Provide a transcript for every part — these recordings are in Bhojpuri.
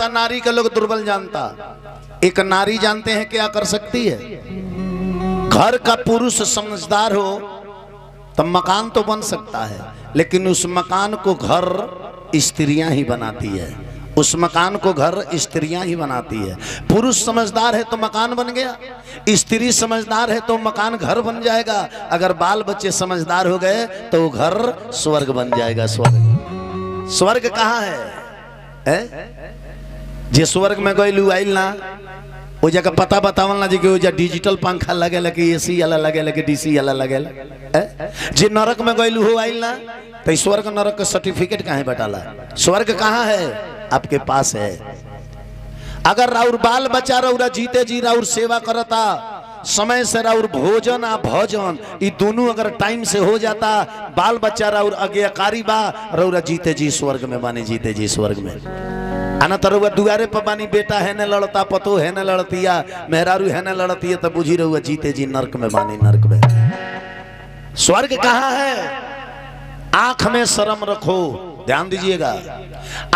जानता, नारी का लोग दुर्बल जानता। एक नारी जानते हैं क्या कर सकती है? घर का पुरुष समझदार हो तो मकान तो बन सकता है, लेकिन उस मकान को घर स्त्रियां ही बनाती है। उस मकान को घर स्त्रियां ही बनाती है। पुरुष समझदार है तो मकान बन गया, स्त्री समझदार है तो मकान घर बन जाएगा। अगर बाल बच्चे समझदार हो गए तो घर स्वर्ग बन जाएगा। स्वर्ग, स्वर्ग कहाँ है? जे स्वर्ग में गइलू आइल ना, वो जगह पता बतावल ना जी कि वो डिजिटल पंखा लगे कि एसी वाला लगे कि डीसी वाला लगे। जे नरक में गइलू हो आइल ना, तो स्वर्ग नरक का सर्टिफिकेट कहाँ बटाला? स्वर्ग कहाँ है? आपके पास है। अगर राउर बाल बच्चा रउरा जीते जी राउर सेवा करता, समय से राउर भोजन आ भोजन ये दोनों अगर टाइम से हो जाता, बाल बच्चा राउर आज्ञाकारी बा, रउरा जीते जी स्वर्ग में बानी, जीते जी स्वर्ग में आना। तरुआ दुआरे पर बानी, बेटा है न लड़ता, पतो है न लड़तिया, मेहरारू है न लड़ती है, तब बुझी रहुआ जीते जी नरक में बानी, नरक में। स्वर्ग कहाँ है? आंख में शर्म रखो, ध्यान दीजिएगा,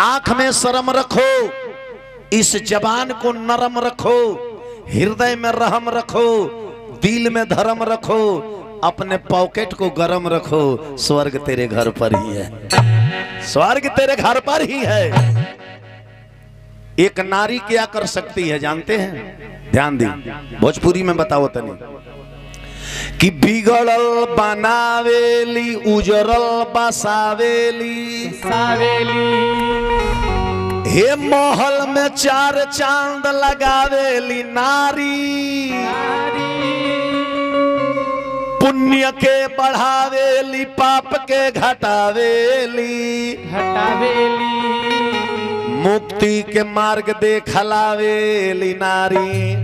आंख में शर्म रखो, इस जबान को नरम रखो, हृदय में रहम रखो, दिल में धर्म रखो, अपने पॉकेट को गरम रखो। स्वर्ग तेरे घर पर ही है, स्वर्ग तेरे घर पर ही है। एक नारी क्या कर सकती है जानते हैं? ध्यान दी, भोजपुरी में बताओ तनी कि बिगड़ल बनावेली, उजरल बसावेली, हे महल में चार चांद लगावेली नारी, पुण्य के बढ़ावेली, पाप के घटावेली, मुक्ति के मार्ग देखलावेली नारी,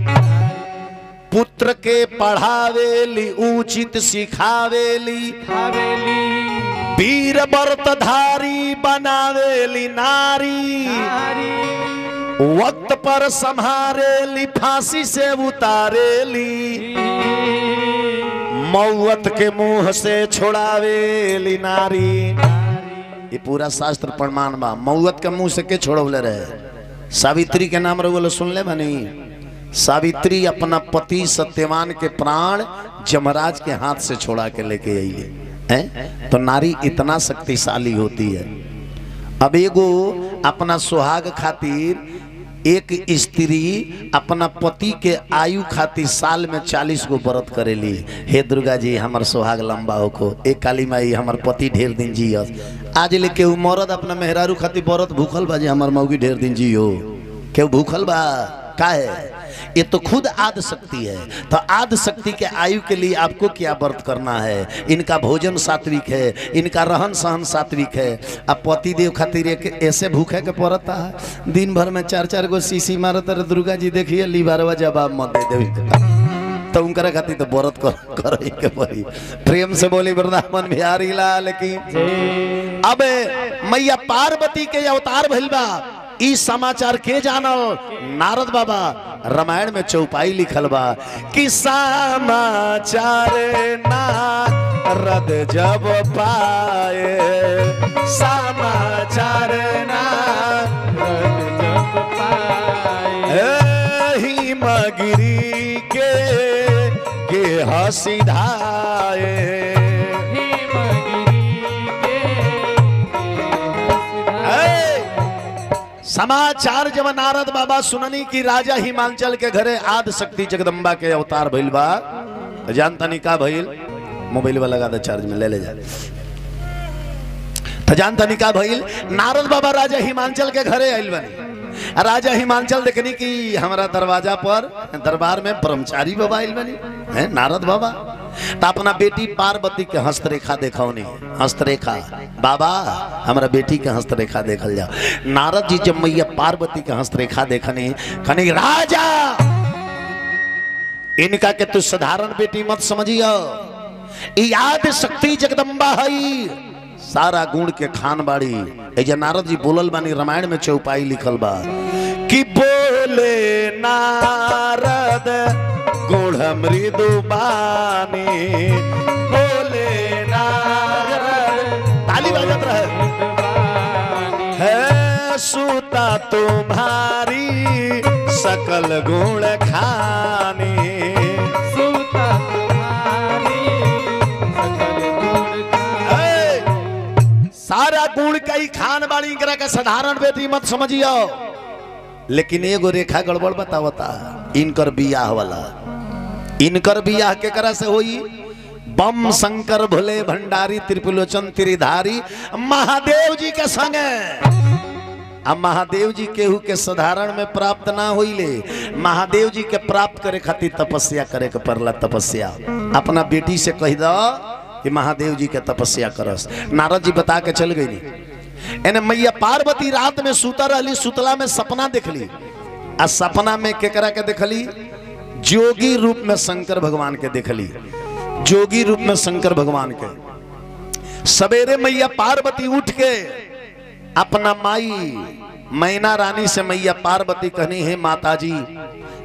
पुत्र के पढ़ावेली, उचित सिखावेली, वीर व्रतधारी बनावेली नारी, वक्त पर संहारेली, फांसी से उतारेली, मौत के मुंह से छुड़ावेली नारी। ये पूरा शास्त्र प्रमाण बा। मौत के मुंह से के छोड़वले रहे? सावित्री के नाम रहुआ सुन ले बनी। सावित्री अपना पति सत्यवान के प्राण जमराज के हाथ से छोड़ा के लेके आई है। तो नारी इतना शक्तिशाली होती है। अब एगो अपना सुहाग खातिर एक स्त्री अपना पति के आयु खातिर साल में 40 गो व्रत करेली। हे दुर्गा जी हमार सुहाग लंबा होको, एक काली माई हमार पति ढेर दिन जियस। आज ले केहू मरद अपना मेहरारू खातिर व्रत भूखल बा जे हमार मौगी ढेर दिन जियो? केहू भूखल बा? का है? ये तो खुद आद शक्ति है। तो आद शक्ति के आयु के लिए आपको क्या व्रत करना है? इनका भोजन सात्विक है, इनका रहन सहन सात्विक है। अब पति देव खातिर एक ऐसे भूखे के पड़ता है, दिन भर में 4-4 गो सीसी मारत रहे। दुर्गा जी देखिए लीबारवा जवाब मत दे देवी, तो उनका खातिर तो व्रत कर के पड़ी। प्रेम से बोली वृंदावन बिहारी लाल की। अब मैया पार्वती के अवतार भइल बा, ई समाचार के जानल? नारद बाबा। रामायण में चौपाई लिखल बा कि समाचार नारद जब पाए, समाचार नारद जब पाए, हिमगिरी के हंसी धाये, समाचार जब नारद बाबा सुननी की राजा हिमांचल के घरे आद शक्ति जगदम्बा के अवतार भइल बा। जानता नहीं का भइल? मोबाइल वाला लगा दे चार्ज में, ले जा। तो जानता नहीं का भइल? नारद बाबा राजा हिमांचल के घरे आइल बने। राजा हिमांचल देखनी कि हमारा दरवाजा पर दरबार में ब्रह्मचारी बाबा आइल बनी है, नारद बाबा। तो अपना बेटी पार्वती के हस्तरेखा देखौनी। हस्तरेखा बाबा हमारा बेटी के हस्तरेखा देखल जाओ। नारद जी जब मैया पार्वती के हस्तरेखा देखनी, कनी राजा इनका के तू साधारण बेटी मत समझियो, याद शक्ति जगदम्बा है, सारा गुण के खान बाड़ी। एजा नारद जी बोलल बानी, रामायण में चौपाई लिखल बा कि बोले नारद गुण मृदु बानी, बोले नारद, ताली बजत रहे, है सुता तुम्हारी सकल गुण खानी, सूता तुम्हारी सकल गुण खानी। सारा गुण कई खान बाड़ी करा के साधारण बेटी मत समझियो, लेकिन एगो रेखा गड़बड़ बतावता। इनकर बियाह वाला, इनकर बियाह के करा से होई बम शंकर भोले भंडारी त्रिपुलोचन त्रिधारी महादेव जी के संगे। अब महादेव जी केहू के साधारण में प्राप्त ना होइले, महादेव जी के प्राप्त करे खातिर तपस्या करे के पड़ला। तपस्या अपना बेटी से कह दो कि महादेव जी के तपस्या करस। नारद जी बता के चल गई। एने मैया पार्वती रात में सुता रहली, सुतला में सपना देखली। आ सपना में केकरा के देखली? जोगी रूप में शंकर भगवान के देखली, जोगी रूप में शंकर भगवान के। सवेरे मैया पार्वती उठ के अपना माई मैना रानी से मैया पार्वती कहनी, हे माता जी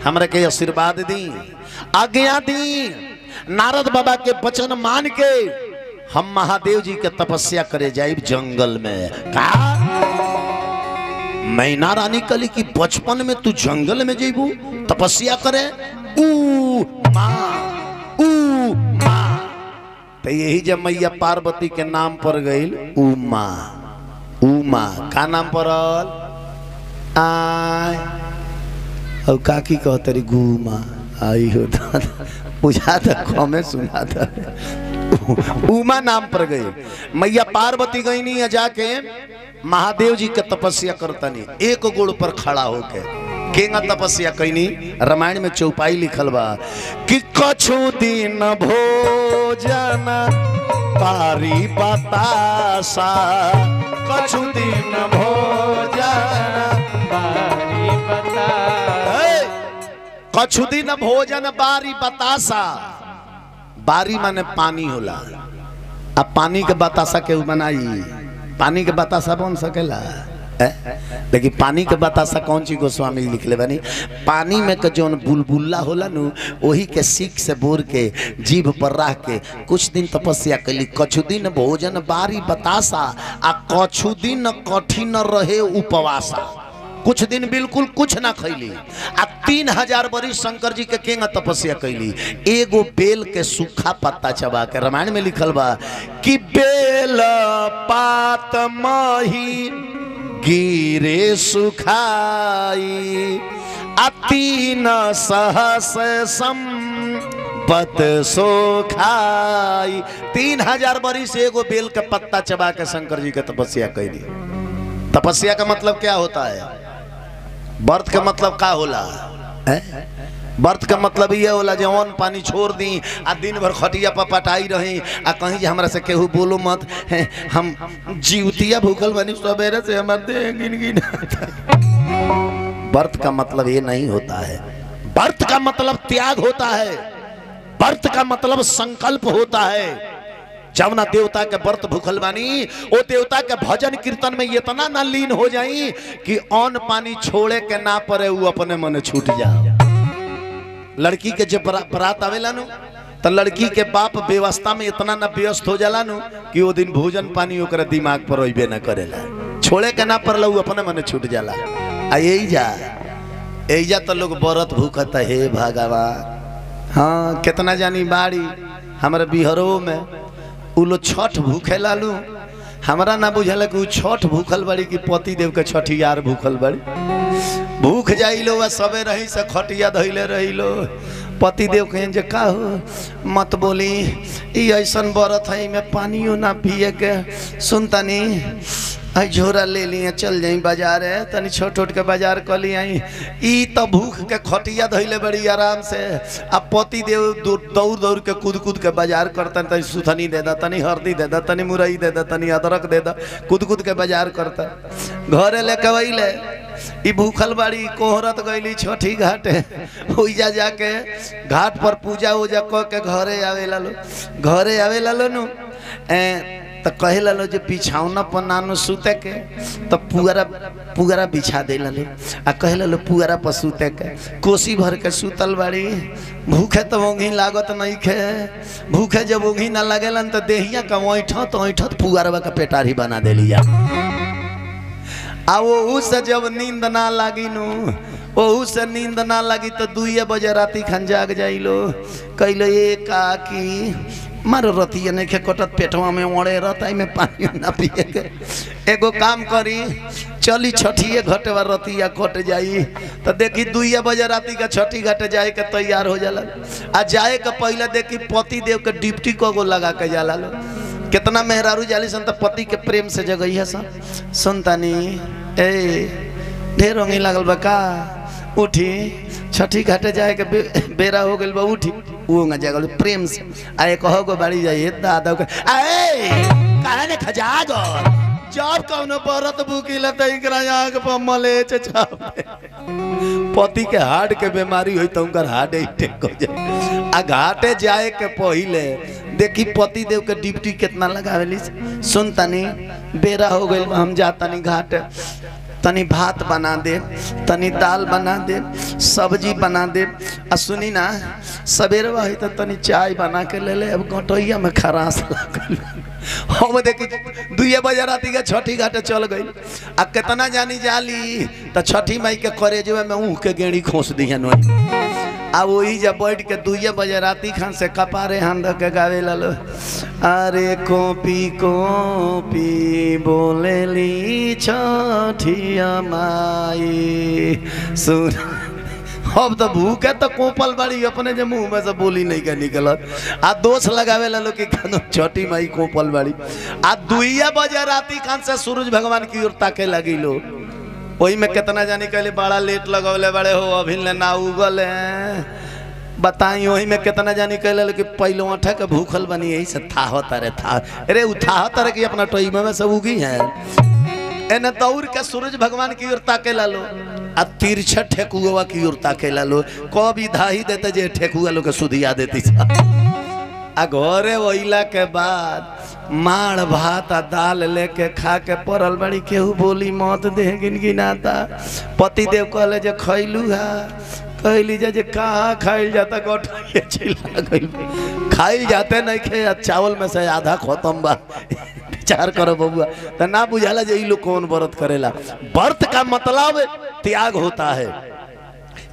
हमरा के आशीर्वाद दी, आज्ञा दी। नारद बाबा के वचन मान के हम महादेव जी के तपस्या करे जाइब जंगल में। का मैना रानी कहली कि बचपन में तू जंगल में जेबू तपस्या करे? तो यही जब मैया पार्वती के नाम पर गई उमा। उमा का नाम पड़ल? और काकी कहते रही गुमा। आई हो बुझा था कमे सुना था। उमा नाम पर गई मैया पार्वती गई नहीं जाके महादेव जी के तपस्या करतनी। एक गोड़ पर खड़ा होके केंगा तपस्या कैनी? रामायण में चौपाई लिखल बा कि कछु दिन भोजन पारी बतासा, कछु दिन भोजन बारी बतासा, कछु दिन भोजन बारी बतासा। बारी माने पानी होला। अब पानी के बतासा के बनाई? पानी के बतासा बन सकेला? लेकिन पानी के बतासा कौन चीज गोस्वामी लिखले बनी? पानी में के जौन बुलबुल्ला होला नु वही के सीख से बोर के जीभ पर रख के कुछ दिन तपस्या कैली। कछु दिन भोजन बारी बतासा आ कछु दिन कठिन रहे उपवासा। कुछ दिन बिल्कुल कुछ ना खैली आ 3000 बरिस शंकर जी के केंगा तपस्या कैली। एगो बेल के सूखा पत्ता चबा के रामायण में लिखल बा कि बेल पात मही गिरे सुखाई, आ 3 सहस संपत सोखाई। 3000 बरिस एगो बेल के पत्ता चबा के शंकर जी के तपस्या कैली। तपस्या का मतलब क्या होता है? व्रत का मतलब का होला? व्रत का मतलब ये होला जो अन्न पानी छोड़ दी आ दिन भर खटिया पर पटाई रही आ कहीं जे हमरा से केहू बोलो मत, हम जीवतिया भूखल बनी सवेरे से हमार देह गिन गिन। व्रत का मतलब ये नहीं होता है। व्रत का मतलब त्याग होता है। व्रत का मतलब संकल्प होता है। जब ना देवता के व्रत भूखल बानी वो देवता के भजन कीर्तन में इतना ना लीन हो जाई कि अन्न पानी छोड़े के ना पड़े, वो अपने मन छूट जाओ। लड़की के जब बरात आवेला नु तो लड़की के बाप व्यवस्था में इतना ना व्यस्त हो जाला नु कि वो दिन भोजन पानी ओकरा दिमाग पर होइबे ना करेला। छोड़े के ना पड़ला वो अपने मन छूट जाला। आ यही जा तो लोग व्रत भूखता है भगवान। हाँ कितना जानी बाड़ी हमारे बिहारों में उ लोग छठ भूखे लालू। हमरा ना बुझल कि छठ भूखल बड़ी कि पति देव के छठियार भूखल बड़ी। भूख जाई लो व सबे रही से खटिया धैले रही लो। पति देव कहें जे का हो मत बोली, ऐसन व्रत है में पानियो ना पिए के। सुनतनी आई झोरा ले लिए चल जाई बाजार है तनी छोट छोट के बाजार कर ली आई। ई तो भूख के खटिया धैले बड़ी आराम से। अब पति देव दौड़ दौड़ के कूद कूद के बाजार करता, तनी सुथनी दे दा, तनी हल्दी दे दा, तनी मुरई दे दा, तनी अदरक दे दा, कूद कूद के बाजार करता। घरे लेके वहीले ई भूखल बाड़ी कोहरत गईली छठी घाट ओइजा जाके घाट पर पूजा उजा क के घरे आवेला लो। घरे आवेला लो नु तो कहे लो जो बिछावना पर नानो सुते के तो पुगरा बिछा दे लो आ कहे लो पुगरा पर सुते के। कोसी भर के सुतल बाड़ी। भूखे तो ओंघी लागत नहीं खे। भूखे जब ओंघी ना लगेलन तो देहिया का ऐठत पुगरवा का पेटारी बना दे लिया। आ वो से जब नींद ना लगी नु ओहू से नींद ना लगी तो 2 बजे राती खन जाग जाइलो कैलो ये काकी मारो रतिया नहीं खे कटत पेटवा में ओड़े रहता में पानी ना पिए के एगो काम करी चली छठिए घटवा रतिया कट जाई तो देखी 2 बजे राती का छठी घाट जाए के तैयार हो जाला आ जाए के पहले देखी पति देव के डिप्टी को लगा के जाला लो कितना मेहरारू जाली सन तो पति के प्रेम से जगई है सन सुनतानी ए ढेर रंगी लागल बा का उठी छठी घाटे जाए के बेरा हो गइल बा उठी वो ना जागल प्रेम से आए कहो गो बाड़ी जाइए दादा के आए काहे ने खजा गो जब कौनो बरत भूखिला त इकरा आग पर मले छाप पति के हार्ट के बीमारी होई त उनकर हार्ट अटैक हो जाए आ घाटे जाए के पहिले देखी पति देव के ड्यूटी कितना लगावेली सुन तनी बेरा हो गइल हम जातनी घाट तनी भात बना दे तनी दाल बना दे सब्जी बना दे आ सुनी ना सवेरे वही तो तनी चाय बना के ले ले अब घटोइया में खरास लगल हम देखी 2 बजे राती के छठी घाटे चल गई आ कितना जानी जाली तो छठी माई के करेजवे में ऊह के गेड़ी खोस दिया आ वही जब बैठ के 2 बजे राती खान से कपारे हाथ के गावे लालो अरे कॉपी कॉपी बोलेली छठिया माई सुन अब तो भूखे तो कोपल बाड़ी अपने जे मुंह में से बोली नहीं के निकलत आ दोष लगावे ला लो कि छठी माई कोपल बाड़ी आ 2 बजे राती खान से सूरज भगवान की ओर ताके लगी लो वही में कितना जानी कहले बड़ा लेट लगौले बड़े हो अभी ले ना उगल है बताई वही में कितना जानी कहले कि पहले अठा के भूखल बनी यही से था होता रे था अरे उठा होता कि अपना टोईमा में सब उगी है एने दौड़ के सूरज भगवान की ओर ताके ला लो आ तिरछा ठेकुआ की ओर ताके ला लो कभी धाही देते जे ठेकुआ लो के सुधिया देती आ घरे वहीला के बाद माड़ भात आ दाल लेके खा के पड़ल बड़ी केहू बोली मत दे गिनगिनाता पति देव कहले जे खैलू है कहली जे कहाँ खाइल जाता गोठिए चिल्ला गइल खाइल जाते नहीं खे चावल में से आधा खत्म बा विचार करो बबुआ तो ना बुझाला जे लोग कौन व्रत करेला व्रत का मतलब त्याग होता है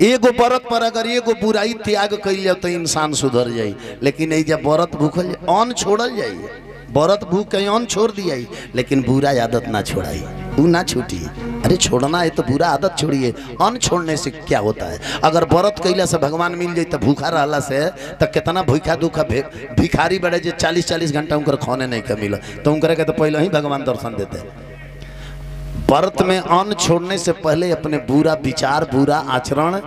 एगो व्रत पर अगर एगो बुराई त्याग कर लिया तो इंसान सुधर जाये लेकिन नहीं जब व्रत भूखल अन्न छोड़ल जाये व्रत भूख कहीं अन्न छोड़ दिया लेकिन बुरा आदत ना छोड़ाई वो ना छूटी अरे छोड़ना है तो बुरा आदत छोड़िए अन्न छोड़ने से क्या होता है अगर व्रत कैला से भगवान मिल जाए तो भूखा रहला से तो कितना भूखा दुखा भिखारी बड़े जो 40-40 घंटा उनकर खाने नहीं का मिला तो उनकर के तो पहले ही भगवान दर्शन देते व्रत में अन्न छोड़ने से पहले अपने बुरा विचार बुरा आचरण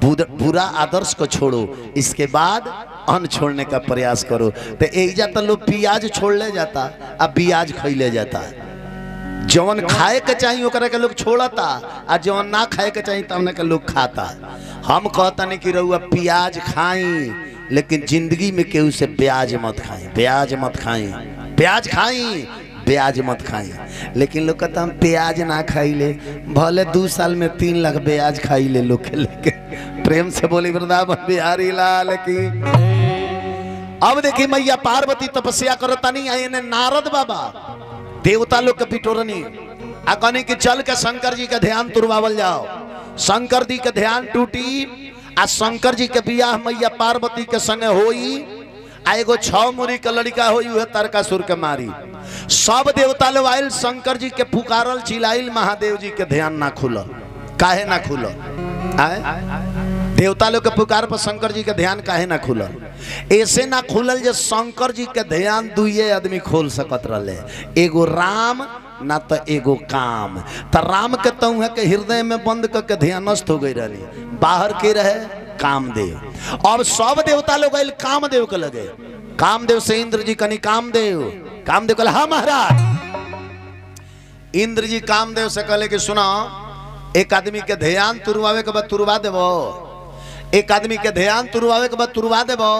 बुरा आदर्श को छोड़ो इसके बाद अन्न छोड़ने का प्रयास करो तो एजा तो लोग प्याज छोड़ ले जाता अब प्याज खाई ले जाता जौन खाए के चाहिए ओकरा के लोग छोड़ता आ जौन ना खाए के चाहिए तब के लोग खाता हम कहता नहीं कि रहुआ प्याज खाई लेकिन जिंदगी में केहू से ब्याज मत खाई ब्याज मत खाई प्याज खाई ब्याज मत खाई लेकिन लोग कहता हम प्याज ना खाई ले भले 2 साल में 3 लाख ब्याज खाई ले लोग के लेके प्रेम से बोली वृंदावन बिहारी लाल की। अब देखी मैया पार्वती तपस्या करता नहीं आए ने नारद बाबा देवता लोग के पिटोरनी आ कहने कि चल के शंकर जी का ध्यान तुरवावल जाओ शंकर जी के ध्यान टूटी आ शंकर जी के बियाह मैया पार्वती के संगे होई आ एगो 6 मुरी के लड़का होई उहे तारकासुर के मारी सब देवता लोग आयल शंकर जी के पुकारल चिल्लाइल महादेव जी के ध्यान ना खुलल काहे ना खुलल देवता लोग के पुकार पर शंकर जी के ध्यान काहे ना खुलल ऐसे ना खुलल जो शंकर जी के ध्यान 2 आदमी खोल सकत रहे एगो राम ना तो एगो काम तो राम के तौह के हृदय में बंद करके ध्यानस्थ हो गई रही बाहर के रहे कामदेव अब सब देवता लोग आयल कामदेव के लगे कामदेव से इंद्र जी कनी कामदेव कहले हाँ महाराज इंद्र जी कामदेव से कहले कि सुना एक आदमी के ध्यान तुरवावे के बाद तुरवा देबो एक आदमी के ध्यान तुरवावे के बाद तुरवा देबो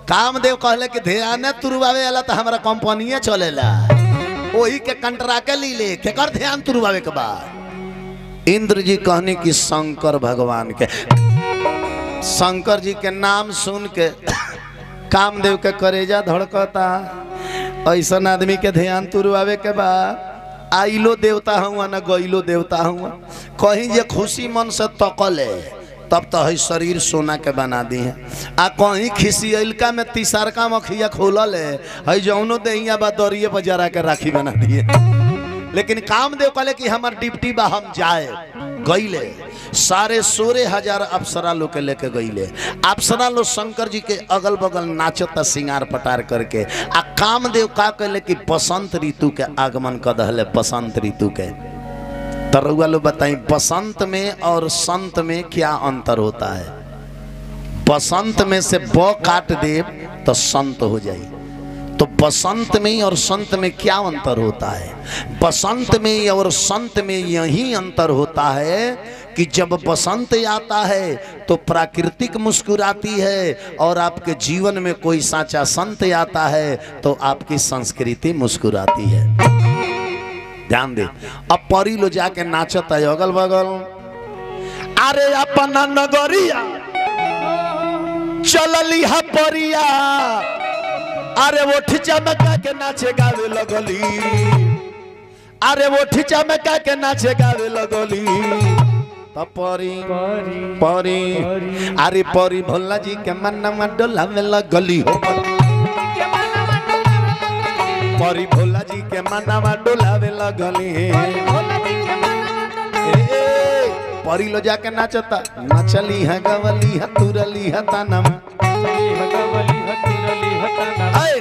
कामदेव कहले कि ध्यान तुरवावे वाला तो हमारा कंपनी चलेला वही के कंटरा के ली ले केकर ध्यान तुरवावे के बाद इंद्र जी कहने की शंकर भगवान के शंकर जी के नाम सुन के कामदेव के करेजा धड़कता ऐसा आदमी के ध्यान तुरवावे के बाद आइलो देवता हुआ न गइलो देवता हुआ। कहीं जे खुशी मन से तकले तब तो है शरीर सोना के बना दी है। आ कहीं खिसियलका में तीसरका मखिया खोलल है जौनो दहिया बा दरिये पर जरा के राखी बना दिए। लेकिन कामदेव कहले कि हमार डिप्टी बा हम जाए गईले। सारे 16,000 अप्सरा लोग के लेके गईले। अप्सरा लोग शंकर जी के अगल बगल नाचता सिंगार पटार करके। आ कामदेव का कहले कि बसंत ऋतु के आगमन कर दहले। बसंत ऋतु के तरुआ लोग बताई बसंत में और संत में क्या अंतर होता है। बसंत में से ब काट दे तो संत हो जाए। तो बसंत में और संत में क्या अंतर होता है? बसंत में और संत में यही अंतर होता है कि जब बसंत आता है तो प्राकृतिक मुस्कुराती है और आपके जीवन में कोई साचा संत आता है तो आपकी संस्कृति मुस्कुराती है। ध्यान दे। अब परी लो जाके नाचता है अगल बगल। अरे अपना नगरिया चलली है परिया। अरे वो ठिचमका के नाचे गावे लगली। अरे वो ठिचमका के नाचे गावे लगली। परी परी अरे परी भोला जी के मनमा डोला में लगली हो। परी भोला जी के मनमा डोला में लगली। परी लो जाके नाचता। नचली है गवली है तुरली है तानमा।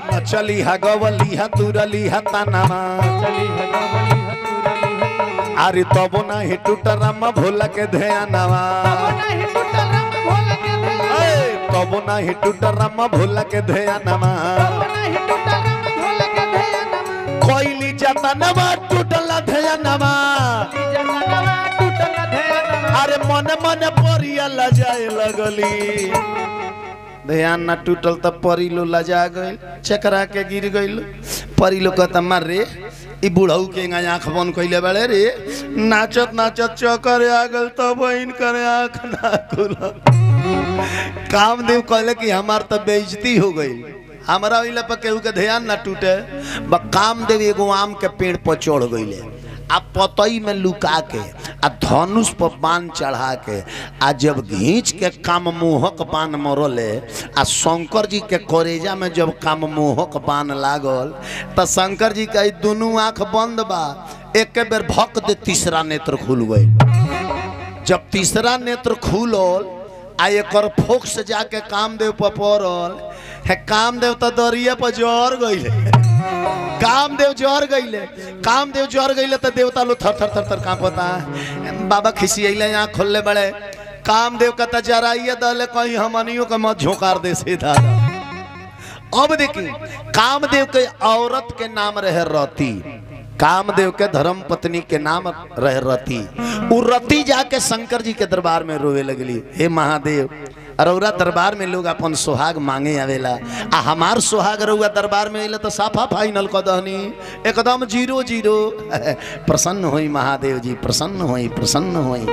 नचली है गवली है तुरली है तानमा। अरे तबो नहीं टूट राम भोला के ध्यानवा। तबो नहीं टूट राम भोला के ध्यानवा। कोयली जतनवा टूटला ध्यानवा। अरे मन मन परिया लजाए लगली। ध्यान ना टूटल तो परी लो लजा गई चकरा के गिर गई। परी लो कहता मार रे ई बुढ़ऊ के आँख बंद कैले बड़े रे। नाचत नाचत चकर आ गल तो बहन करे आँख ना खुल। कामदेव कहले कि हमार तो बेइज्जती हो गई। हमारा इला पर केहू के ध्यान ना टूटे। कामदेव एगो आम के पेड़ पर चढ़ गईले। आ पतई में लुका के आ धनुष पर बाण चढ़ा के आ जब घींच के काममोहक बाण मरले आ शंकर जी के करेजा में जब काममोहक बाण लागल तो शंकर जी का दोनों आंख बंद बा। एक बेर भक दे तीसरा नेत्र खुल गई। जब तीसरा नेत्र खुलल आ एकर फोक से जाके कामदेव पर पड़ल है। कामदेव तो दरिया पर जर गईले। कामदेव जर गईले। कामदेव जर गईले तो देवता लोग थर थर थर थर कांपता है। बाबा खिसियले यहाँ खोलले बड़े। कामदेव कहता जराइए दले कहीं हमनियों का मत झोंकार दे सीधा। अब देखिए कामदेव के औरत के नाम रहे रति। कामदेव के धर्म पत्नी के नाम रहे रति। वो रति जाके शंकर जी के दरबार में रोवे लगली। हे महादेव अरौरा दरबार में लोग अपन सुहाग मांगे आवेला आ हमार सुहाग रउआ दरबार में अइला तो साफा फाइनल क दहनी एकदम 0-0। प्रसन्न होई महादेव जी प्रसन्न होई प्रसन्न होई।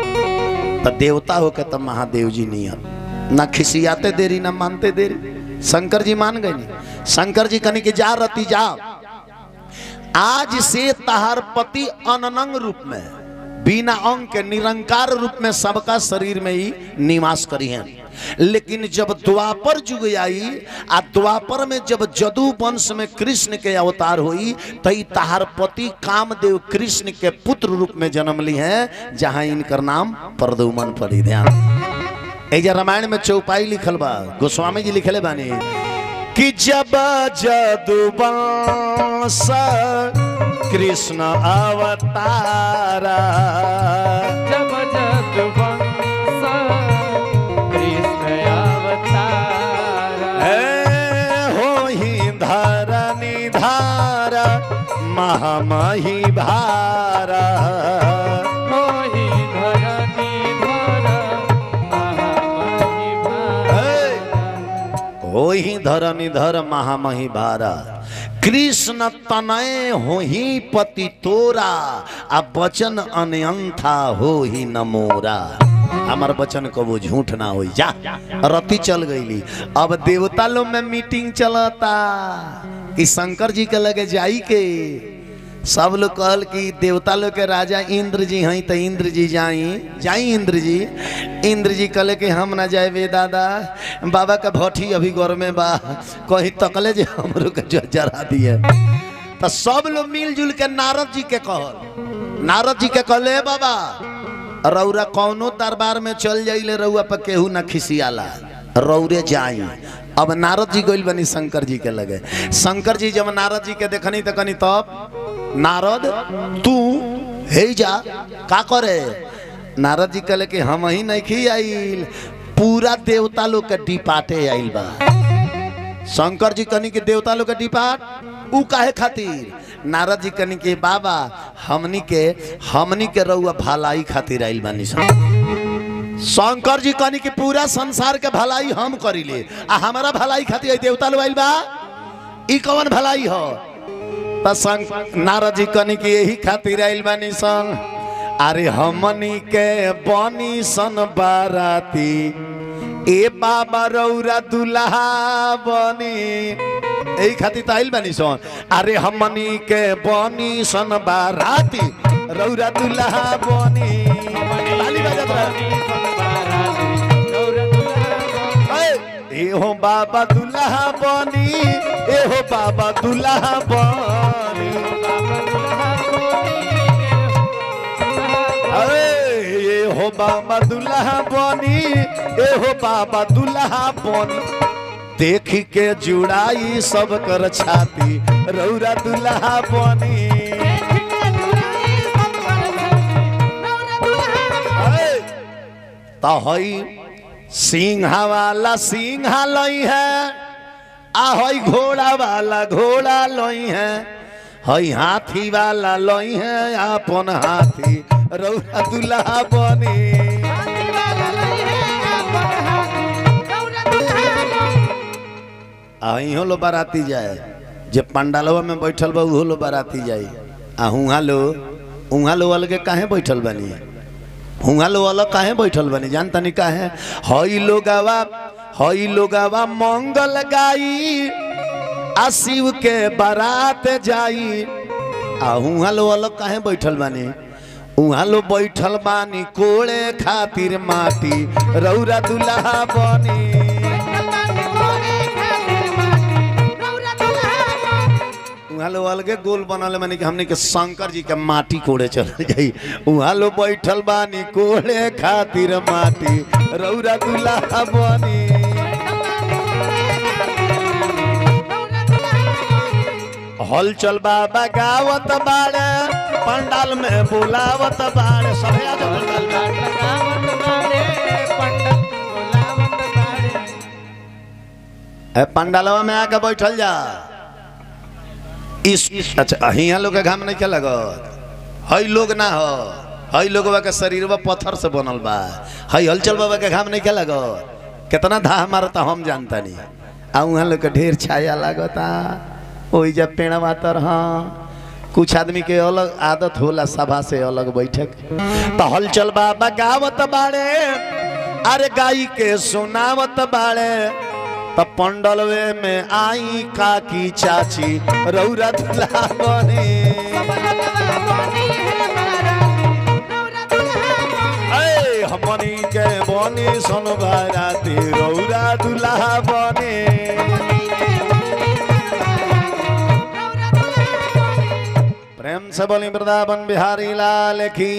तो देवता हो के तो महादेव जी नियत ना खिसियाते देरी ना मानते देरी। शंकर जी मान गए नहीं। शंकर जी कहने की जा रति जा आज से तहार पति अनंग रूप में बिना अंग के निरंकार रूप में सबका शरीर में ही निवास करी हैं। लेकिन जब द्वापर युग आई आ द्वापर में जब जदु वंश में कृष्ण के अवतार हुई तो तहार पति कामदेव कृष्ण के पुत्र रूप में जन्म ली हैं जहां इनकर नाम प्रद्युम्न पड़ी। ध्यान एजा रामायण में चौपाई लिखल बा। गोस्वामी जी लिखले बानी कि जब जदु वंश कृष्ण अवतारा। जब जदु वंश कृष्ण अवतारा। हो ही धरनी धारा महामही भारा। हो ही धरनी धारा महामही भारा। हो ही धरनी धर महामही भारा। कृष्ण तनय हो ही पति तोरा अब वचन अनयंथा हो ही नमोरा। हमार वचन को वो झूठ ना हो जा। रति चल गईली। अब देवता लोग में मीटिंग चलता कि शंकर जी के लगे जाई के सब लोग कहल कि देवता लोग के राजा इंद्र जी हैं तो इंद्र जी जाई इंद्र जी कहले कि हम ना जाए वे दादा बाबा का भट्टी अभी गौर में बा कहीं तकले जे हमरो के जरा दिए। तो सब लोग मिलजुल के नारद जी के कहले बाबा रौरा कौनो दरबार में चल जाइले रउआ पर केहू ना खिसियाला रौरे जाई। अब नारद जी गइल बनी शंकर जी के लगे। शंकर जी जब नारद जी के देखनी तो कनी तब नारद तू हे जा का करे। नारद जी कहले कि हम ही नहीं आइल पूरा देवता लोग के डिपाटे आइल बा। शंकर जी कनी के देवता लोग के डिपाट ऊ काहे खातिर। नारद जी कनी के बाबा हमनी के रउआ भलाई खातिर आइल बानी। शंकर जी कनी के पूरा संसार के भलाई हम करिले आ हमारा भलाई खातिर देवता लोग आइल बा ई कौन भलाई हो। नारद जी कनी के यही खातिर आइल बानी सन अरे हमनी के बनी सन बाराती ए बाबा रौरा दुल्हा बनी यही खातिर आइल बानी सन अरे हमनी के बनी सन बाराती रौरा दुल्हा बनी। ताली बजात रह एहो बाबा दुल्हा बनी एहो बाबा दुल्हा बनी एहो बाबा दुल्हा बनी एहो बाबा दुल्हा बनी। देख के जुड़ाई सब कर छाती रौरा दुल्हा बनी। तो हई सिंहा वाला सिंहा लई है आ हई घोड़ा वाला घोड़ा लई है हई हाथी वाला लई है अपन हाथी रौरा दुल्हा बनी। अहियो लो बाराती जाए जे पंडालवा में बैठल बा उहो लो बाराती जाए आ हुआ लो अलगे काहे बैठल बनी हुआ लो अलग काहे बैठल बनी जानता नहीं काहे। हई लोगावा मंगल गाई आ शिव के बारात जाई आ हुआ लो अलग काहे बैठल बनी उहाँ लो बैठल बानी कोड़े खातिर माटी रौरा दुल्हा बनी। उहाँ लो अलगे गोल बनल मानी कि हमने के शंकर जी के माटी कोड़े चल जाई उहाँ लो बैठल बानी कोड़े खातिर माटी रौरा दुल्हा बनी। हलचल बाबा गावत बाड़े पंडाल में बुलावत बाड़े सबे आ पंडालवा में आके बैठल जा इस अच्छा हिया लोग के घाम नहीं क्या लगत हई लोग ना हो हई लोगवा के शरीर पत्थर से बनल बा हई हलचल बाबा के घाम नहीं क्या लगत कितना धा मारता हम जानता नहीं आ उहाँ लोग के ढेर छाया लागता वही जब पेड़वा तर हाँ कुछ आदमी के अलग आदत होला सभा से अलग बैठक तो हलचल बाबा गावत बाड़े अरे गाई के सुनावत बाड़े तो पंडलवे में आई काकी चाची रौरा दुल्हा बनी। हमनी के बनी सन बाराती रौरा दुल्हा बनी। प्रेम से बोली वृंदावन बिहारी लाल की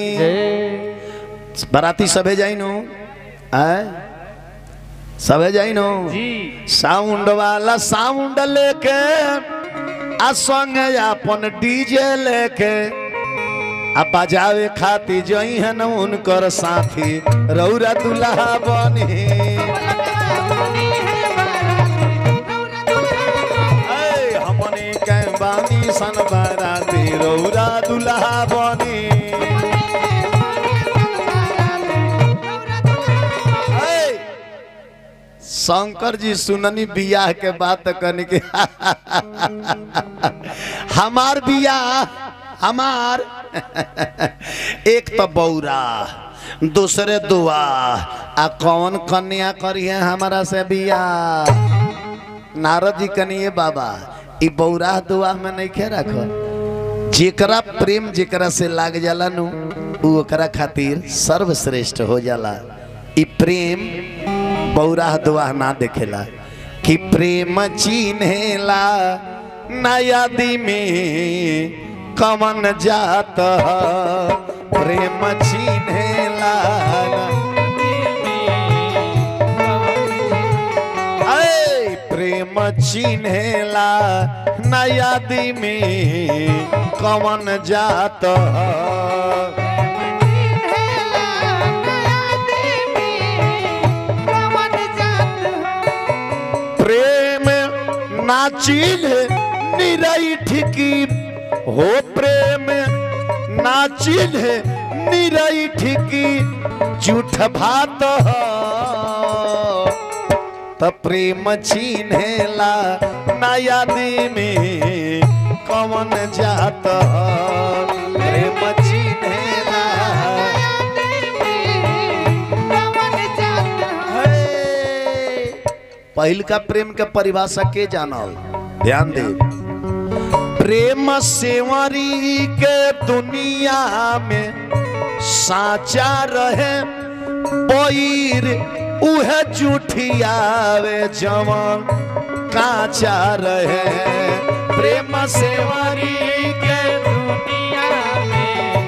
बाराती सबे जाइनु सबे जाइनु साउंड वाला साउंड लेके आ संगे अपन डीजे लेके आ बजावे खाती जई है न उनकर साथी रौरा दुल्हा बनी। हमनी के बानी सन बाराती रौरा दुल्हा बनी। शंकर जी सुननी बियाह के बात करने के हमार बियाह हमार एक तो बौरा दूसरे दुआ आ कौन कन्या करिए हमारा से बियाह। नारद जी कनिए बाबा ई बौरा दुआ में नहीं खे रखो जेकरा प्रेम जेकरा से लाग जाला नु उ ओकरा खातिर सर्वश्रेष्ठ हो जाला। ई प्रेम बौराह दुआह ना देखेला कि प्रेम चिन्हेला नयादी में कवन जात प्रेम चिन्हेला प्रेम चिन्हेला नयादी में कवन जात प्रेम नाचिल निराई ठिकी हो प्रेम नाचिल निराई ठिकी झूठ भात त प्रेम चिन्हेला नयादी में कवन जात प्रेम चिन्हेला पहिल का प्रेम के परिभाषा के जानल ध्यान दे। प्रेम सेवरी के दुनिया में साचा रहे पैर उहे झूठियावे जवान काचा रहे प्रेम सेवरी के दुनिया में